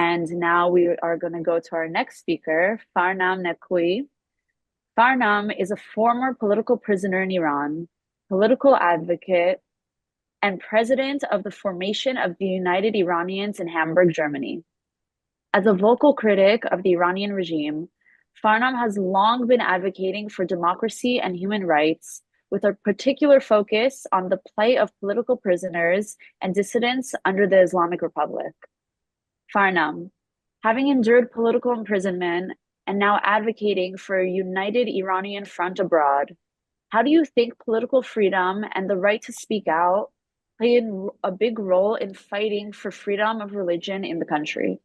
And now we are going to go to our next speaker, Farnam Nekouei. Farnam is a former political prisoner in Iran, political advocate, and president of the Formation of the United Iranians in Hamburg, Germany. As a vocal critic of the Iranian regime, Farnam has long been advocating for democracy and human rights, with a particular focus on the plight of political prisoners and dissidents under the Islamic Republic. Farnam, having endured political imprisonment and now advocating for a united Iranian front abroad, how do you think political freedom and the right to speak out play a big role in fighting for freedom of religion in the country?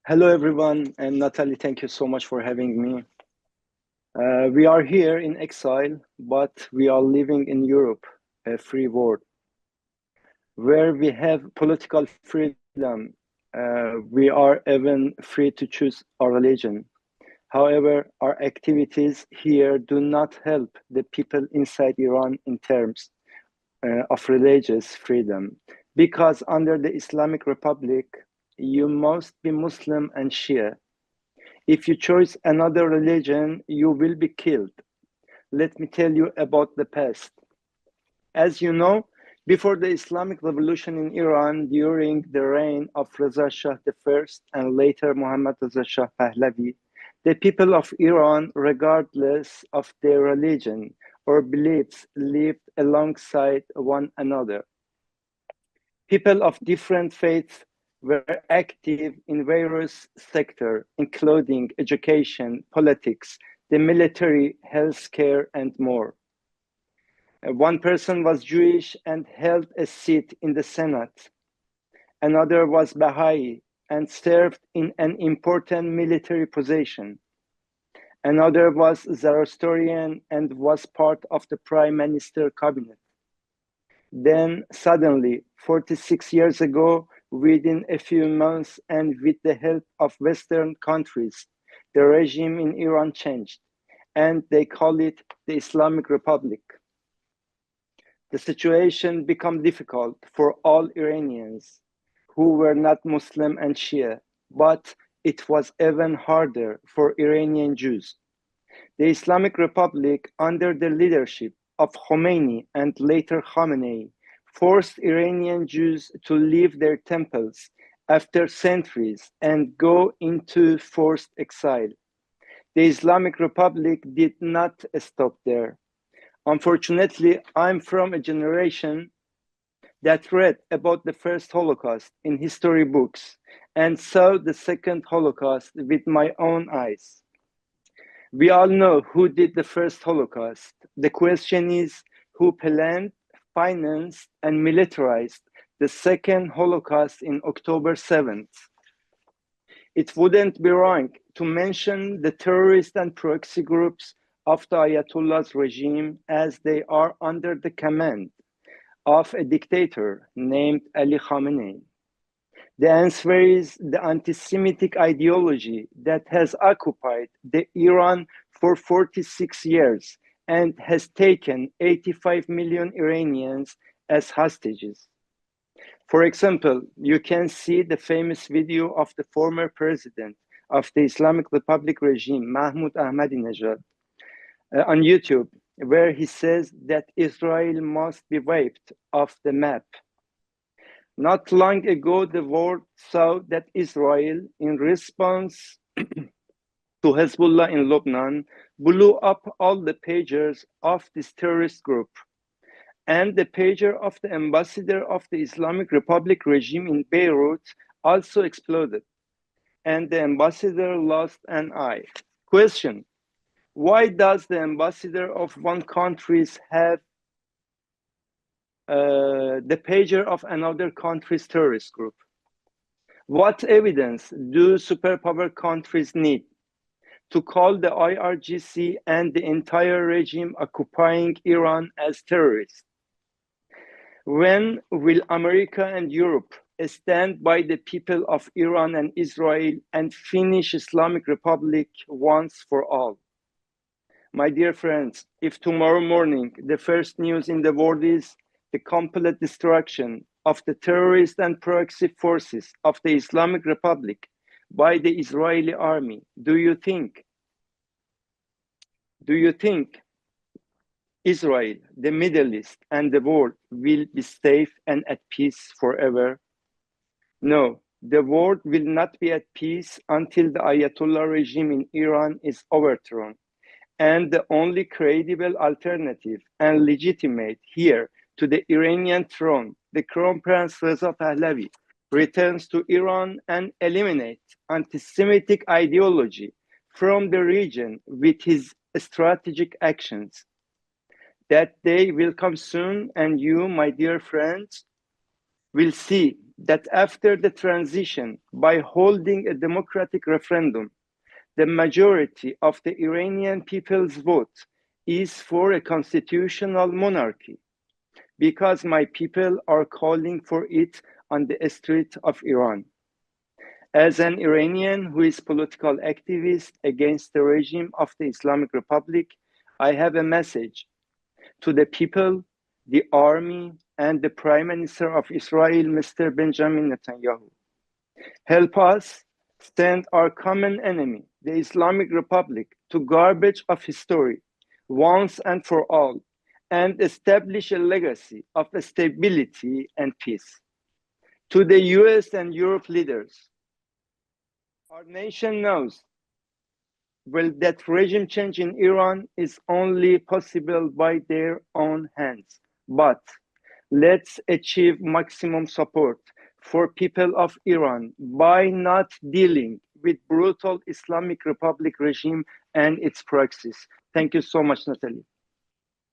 Hello, everyone. And Natalie, thank you so much for having me. We are here in exile, but we are living in Europe, a free world, where we have political freedom. We are even free to choose our religion. However, our activities here do not help the people inside Iran in terms of religious freedom, because under the Islamic Republic, you must be Muslim and Shia. If you choose another religion, you will be killed. Let me tell you about the past. As you know, before the Islamic Revolution in Iran, during the reign of Reza Shah I and later Muhammad Reza Shah Pahlavi, the people of Iran, regardless of their religion or beliefs, lived alongside one another. People of different faiths were active in various sectors, including education, politics, the military, healthcare, and more. One person was Jewish and held a seat in the Senate. Another was Baha'i and served in an important military position. Another was Zoroastrian and was part of the prime minister cabinet. Then suddenly, 46 years ago, within a few months and with the help of Western countries, the regime in Iran changed, and they call it the Islamic Republic. The situation became difficult for all Iranians who were not Muslim and Shia, but it was even harder for Iranian Jews. The Islamic Republic, under the leadership of Khomeini and later Khamenei, forced Iranian Jews to leave their temples after centuries and go into forced exile. The Islamic Republic did not stop there. Unfortunately, I'm from a generation that read about the first Holocaust in history books and saw the second Holocaust with my own eyes. We all know who did the first Holocaust. The question is who planned, financed, and militarized the second Holocaust in October 7th. It wouldn't be wrong to mention the terrorist and proxy groups of the Ayatollah's regime, as they are under the command of a dictator named Ali Khamenei. The answer is the anti-Semitic ideology that has occupied the Iran for 46 years and has taken 85 million Iranians as hostages. For example, you can see the famous video of the former president of the Islamic Republic regime, Mahmoud Ahmadinejad, on YouTube, where he says that Israel must be wiped off the map. Not long ago, the world saw that Israel, in response to Hezbollah in Lebanon, blew up all the pagers of this terrorist group. And the pager of the ambassador of the Islamic Republic regime in Beirut also exploded. And the ambassador lost an eye. Question: why does the ambassador of one country have the pager of another country's terrorist group? What evidence do superpower countries need to call the IRGC and the entire regime occupying Iran as terrorists? When will America and Europe stand by the people of Iran and Israel and finish Islamic Republic once for all? My dear friends, if tomorrow morning the first news in the world is the complete destruction of the terrorist and proxy forces of the Islamic Republic by the Israeli army, do you think Israel, the Middle East, and the world will be safe and at peace forever? No, the world will not be at peace until the Ayatollah regime in Iran is overthrown. And the only credible alternative and legitimate heir to the Iranian throne, the Crown Prince Reza Pahlavi, returns to Iran and eliminates anti-Semitic ideology from the region with his strategic actions. That day will come soon, and you, my dear friends, will see that after the transition, by holding a democratic referendum, the majority of the Iranian people's vote is for a constitutional monarchy, because my people are calling for it on the street of Iran. As an Iranian who is political activist against the regime of the Islamic Republic, I have a message to the people, the army, and the Prime Minister of Israel, Mr. Benjamin Netanyahu. Help us send our common enemy, the Islamic Republic, to garbage of history once and for all, and establish a legacy of stability and peace. To the US and Europe leaders, our nation knows well that regime change in Iran is only possible by their own hands. But let's achieve maximum support for people of Iran by not dealing with brutal Islamic Republic regime and its proxies. Thank you so much, Natalie.